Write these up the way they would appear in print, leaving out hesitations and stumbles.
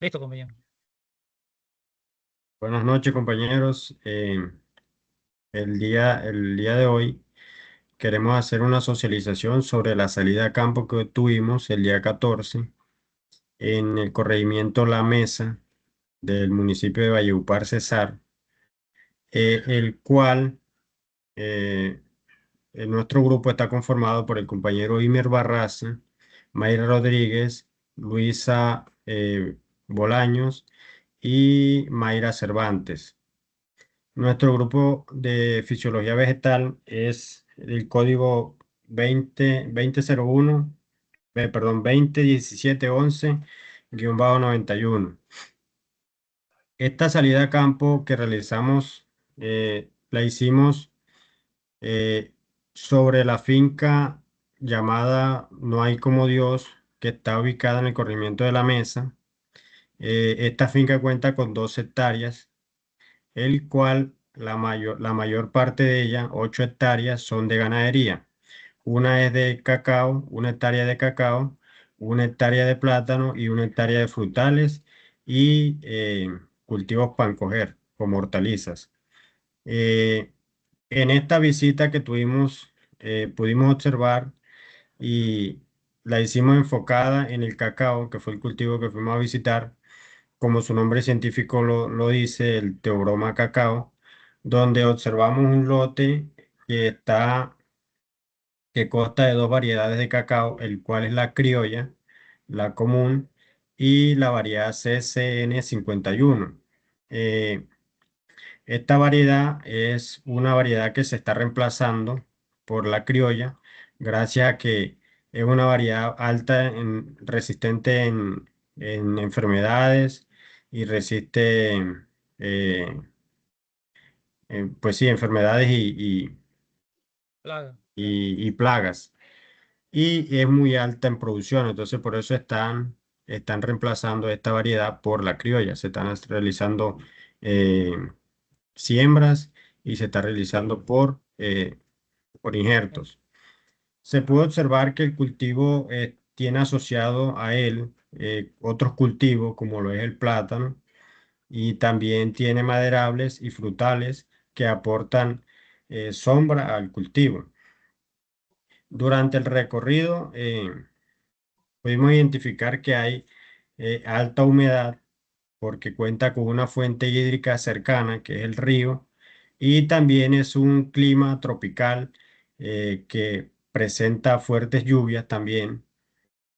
Listo, compañero. Buenas noches, compañeros. El día de hoy queremos hacer una socialización sobre la salida a campo que tuvimos el día 14 en el corregimiento La Mesa del municipio de Valledupar, Cesar, el cual eh, nuestro grupo está conformado por el compañero Imer Barraza, Mayra Rodríguez, Luisa Bolaños y Mayra Cervantes. Nuestro grupo de fisiología vegetal es el código 2001, perdón, 201711-91. Esta salida a campo que realizamos la hicimos eh, sobre la finca llamada No hay como Dios, que está ubicada en el corrimiento de la Mesa. Esta finca cuenta con 2 hectáreas, el cual la mayor parte de ella, 8 hectáreas, son de ganadería. Una es de cacao, 1 hectárea de cacao, 1 hectárea de plátano y 1 hectárea de frutales y cultivos para coger, como hortalizas. Eh, en esta visita que tuvimos, pudimos observar y la hicimos enfocada en el cacao, que fue el cultivo que fuimos a visitar, como su nombre científico lo dice, el Teobroma cacao, donde observamos un lote que que consta de 2 variedades de cacao, el cual es la criolla, la común, y la variedad CCN51. Eh, Esta variedad es una variedad que se está reemplazando por la criolla, gracias a que es una variedad resistente en enfermedades y resiste, eh, pues sí, enfermedades Plaga. y plagas. Y es muy alta en producción, entonces por eso están reemplazando esta variedad por la criolla. Se están realizando eh, siembras y se está realizando por injertos. Se puede observar que el cultivo tiene asociado a él otros cultivos como lo es el plátano y también tiene maderables y frutales que aportan sombra al cultivo. Durante el recorrido pudimos identificar que hay alta humedad porque cuenta con una fuente hídrica cercana, que es el río, y también es un clima tropical que presenta fuertes lluvias también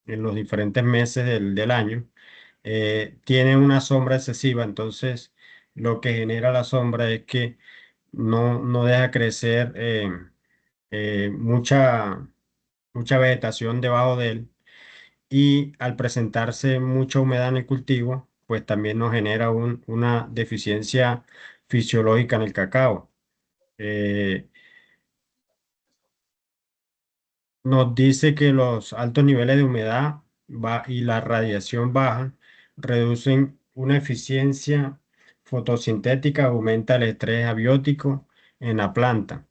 en los diferentes meses del año. Tiene una sombra excesiva, entonces lo que genera la sombra es que no deja crecer mucha vegetación debajo de él y al presentarse mucha humedad en el cultivo, pues también nos genera una deficiencia fisiológica en el cacao. Eh, Nos dice que los altos niveles de humedad y la radiación baja reducen una eficiencia fotosintética, aumenta el estrés abiótico en la planta.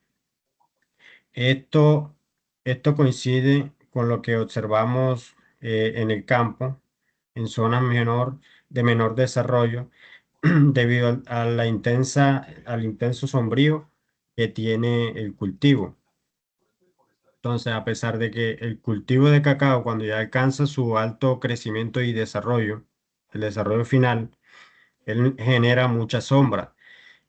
Esto, esto coincide con lo que observamos en el campo, en zonas de menor desarrollo, debido al intenso sombrío que tiene el cultivo. Entonces, a pesar de que el cultivo de cacao, cuando ya alcanza su alto crecimiento y desarrollo, el desarrollo final, él genera mucha sombra.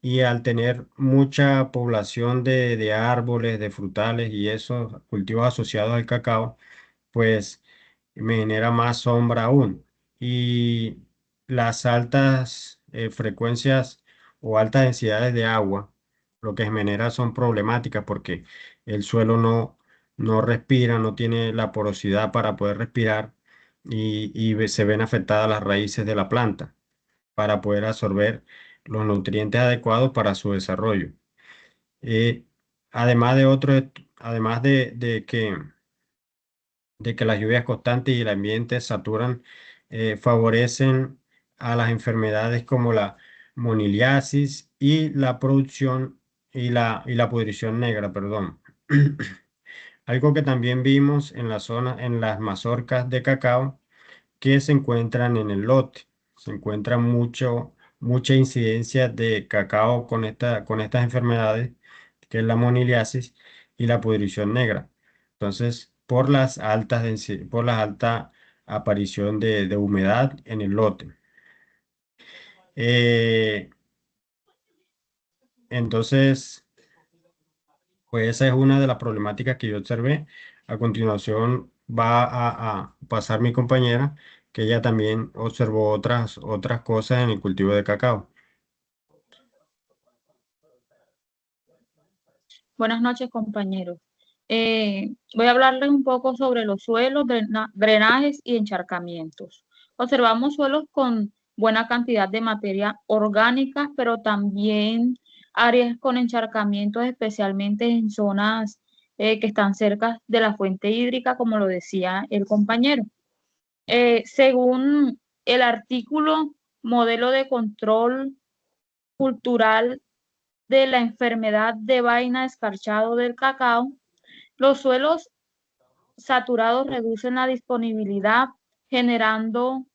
Y al tener mucha población de árboles, de frutales y esos cultivos asociados al cacao, pues me genera más sombra aún. Y las altas frecuencias o altas densidades de agua, lo que genera son problemáticas porque el suelo no respira, no tiene la porosidad para poder respirar y se ven afectadas las raíces de la planta para poder absorber los nutrientes adecuados para su desarrollo. Eh, además de que las lluvias constantes y el ambiente saturan, favorecen a las enfermedades como la moniliasis y la producción y la pudrición negra, perdón. Algo que también vimos en la zona, en las mazorcas de cacao que se encuentran en el lote. se encuentra mucha incidencia de cacao con estas enfermedades, que es la moniliasis y la pudrición negra. Entonces, por la alta aparición de humedad en el lote. Eh, entonces, pues esa es una de las problemáticas que yo observé. A continuación va a pasar mi compañera, que ella también observó otras cosas en el cultivo de cacao. Buenas noches, compañeros. Voy a hablarles un poco sobre los suelos, drenajes y encharcamientos. Observamos suelos con buena cantidad de materia orgánica, pero también áreas con encharcamientos, especialmente en zonas que están cerca de la fuente hídrica, como lo decía el compañero. Según el artículo Modelo de Control Cultural de la enfermedad de vaina escarchado del cacao, los suelos saturados reducen generando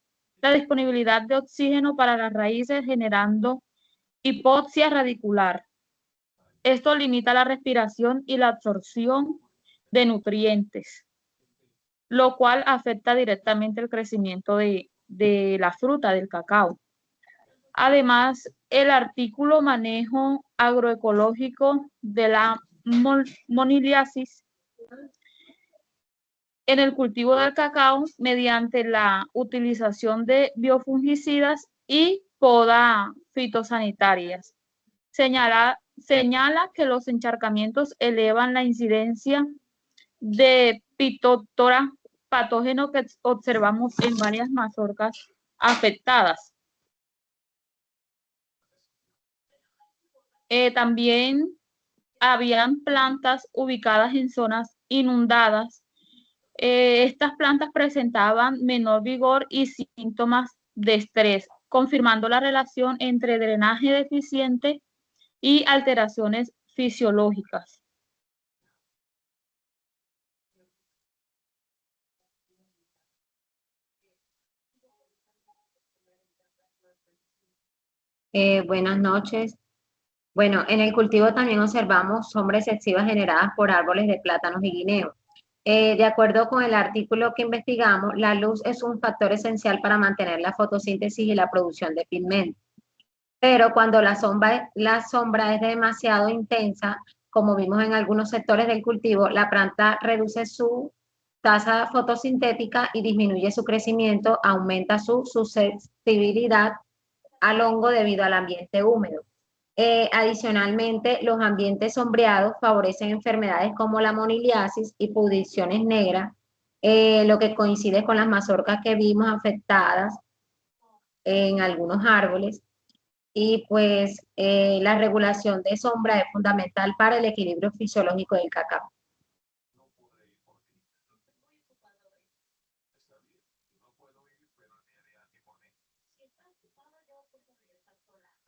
la disponibilidad de oxígeno para las raíces, generando hipoxia radicular. Esto limita la respiración y la absorción de nutrientes, lo cual afecta directamente el crecimiento de la fruta del cacao. Además, el artículo Manejo agroecológico de la moniliasis en el cultivo del cacao mediante la utilización de biofungicidas y poda fitosanitarias. Señala que los encharcamientos elevan la incidencia de Phytophthora, patógeno que observamos en varias mazorcas afectadas. También habían plantas ubicadas en zonas inundadas. Estas plantas presentaban menor vigor y síntomas de estrés, confirmando la relación entre drenaje deficiente y alteraciones fisiológicas. Buenas noches. Bueno, en el cultivo también observamos sombras excesivas generadas por árboles de plátanos y guineos. De acuerdo con el artículo que investigamos, la luz es un factor esencial para mantener la fotosíntesis y la producción de pigmentos. Pero cuando la sombra es demasiado intensa, como vimos en algunos sectores del cultivo, la planta reduce su tasa fotosintética y disminuye su crecimiento, aumenta su susceptibilidad al hongo debido al ambiente húmedo. Adicionalmente, los ambientes sombreados favorecen enfermedades como la moniliasis y pudriciones negras, lo que coincide con las mazorcas que vimos afectadas en algunos árboles. Y pues la regulación de sombra es fundamental para el equilibrio fisiológico del cacao.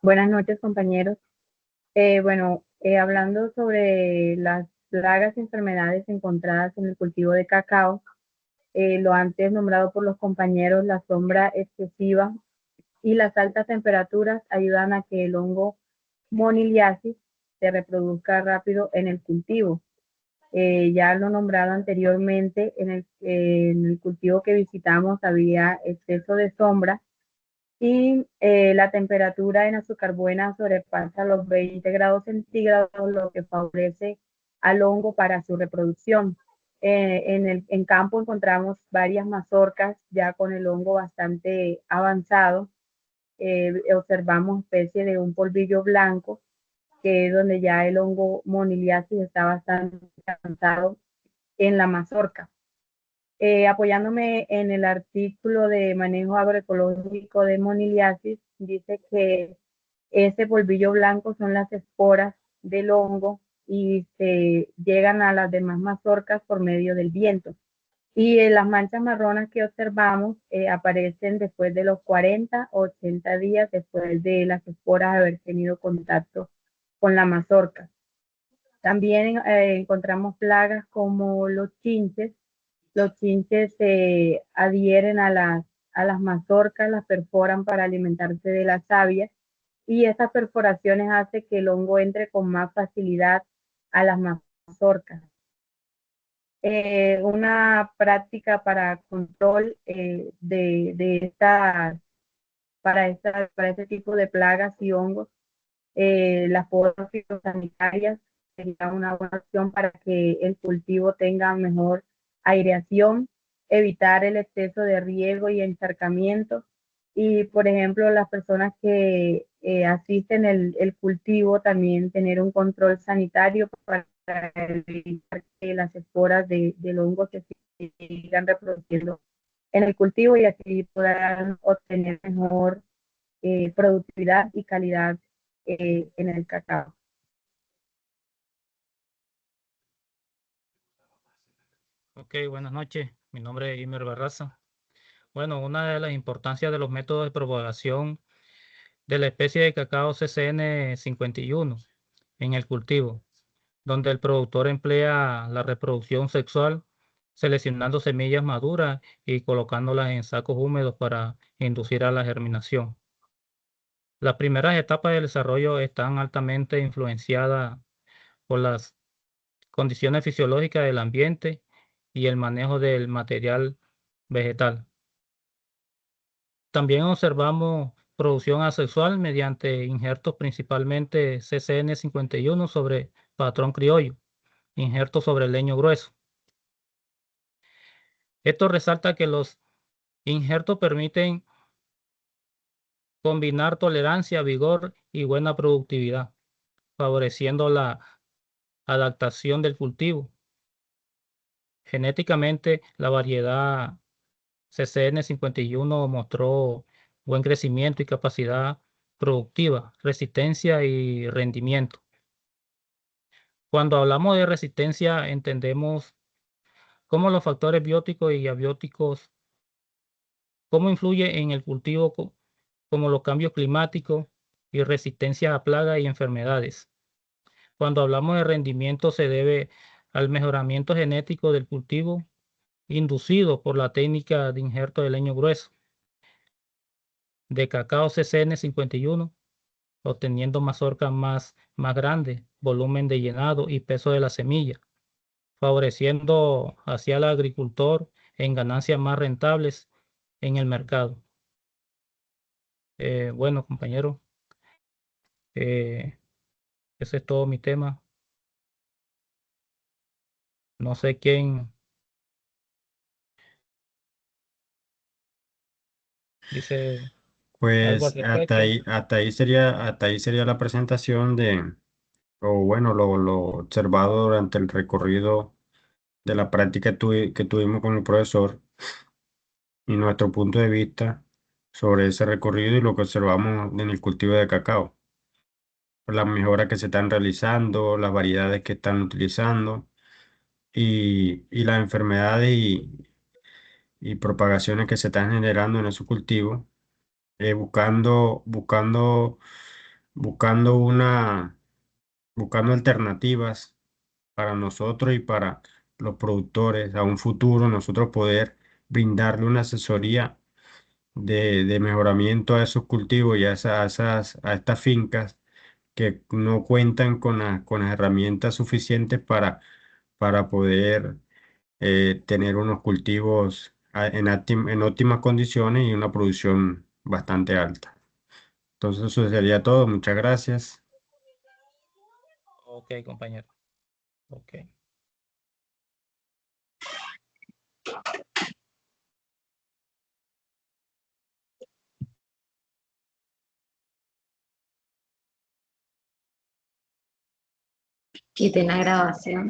Buenas noches, compañeros. Hablando sobre las plagas y enfermedades encontradas en el cultivo de cacao, lo antes nombrado por los compañeros, la sombra excesiva y las altas temperaturas ayudan a que el hongo moniliasis se reproduzca rápido en el cultivo. Ya lo nombrado anteriormente, en el cultivo que visitamos había exceso de sombra y la temperatura en azúcar buena sobrepasa los 20 grados centígrados, lo que favorece al hongo para su reproducción. En campo encontramos varias mazorcas ya con el hongo bastante avanzado. Observamos especie de un polvillo blanco, que es donde ya el hongo moniliasis está bastante avanzado en la mazorca. Apoyándome en el artículo de manejo agroecológico de moniliasis, dice que ese polvillo blanco son las esporas del hongo y se llegan a las demás mazorcas por medio del viento. Y las manchas marronas que observamos aparecen después de los 40 o 80 días después de las esporas haber tenido contacto con la mazorca. También encontramos plagas como los chinches. Los chinches se adhieren a a las mazorcas, las perforan para alimentarse de la savia y estas perforaciones hacen que el hongo entre con más facilidad a las mazorcas. Una práctica para control para este tipo de plagas y hongos, las podas fitosanitarias sería una buena opción para que el cultivo tenga mejor aireación, evitar el exceso de riego y encharcamiento. Y, por ejemplo, las personas que asisten el cultivo también tener un control sanitario para evitar que las esporas del hongo se sigan reproduciendo en el cultivo y así puedan obtener mejor productividad y calidad en el cacao. Ok, buenas noches. Mi nombre es Imer Barraza. Bueno, una de las importancias de los métodos de propagación de la especie de cacao CCN 51 en el cultivo, donde el productor emplea la reproducción sexual, seleccionando semillas maduras y colocándolas en sacos húmedos para inducir a la germinación. Las primeras etapas del desarrollo están altamente influenciadas por las condiciones fisiológicas del ambiente y el manejo del material vegetal. También observamos producción asexual mediante injertos principalmente CCN 51 sobre patrón criollo, injertos sobre leño grueso. Esto resalta que los injertos permiten combinar tolerancia, vigor y buena productividad, favoreciendo la adaptación del cultivo. Genéticamente, la variedad CCN 51 mostró buen crecimiento y capacidad productiva, resistencia y rendimiento. Cuando hablamos de resistencia, entendemos cómo los factores bióticos y abióticos, cómo influye en el cultivo, como los cambios climáticos y resistencia a plagas y enfermedades. Cuando hablamos de rendimiento, se debe al mejoramiento genético del cultivo inducido por la técnica de injerto de leño grueso de cacao CCN 51, obteniendo mazorcas más grandes, volumen de llenado y peso de la semilla, favoreciendo hacia el agricultor en ganancias más rentables en el mercado. Bueno, compañero, ese es todo mi tema. No sé quién dice algo al Pues respecto. hasta ahí sería la presentación o bueno, lo observado durante el recorrido de la práctica que tuvimos con el profesor y nuestro punto de vista sobre ese recorrido y lo que observamos en el cultivo de cacao, las mejoras que se están realizando, las variedades que están utilizando y las enfermedades y propagaciones que se están generando en esos cultivos, buscando buscando alternativas para nosotros y para los productores a un futuro, nosotros poder brindarle una asesoría de mejoramiento a esos cultivos y a estas fincas que no cuentan con las herramientas suficientes para poder tener unos cultivos en óptimas condiciones y una producción bastante alta. Entonces eso sería todo. Muchas gracias. Ok, compañero. Ok. Quiten la grabación.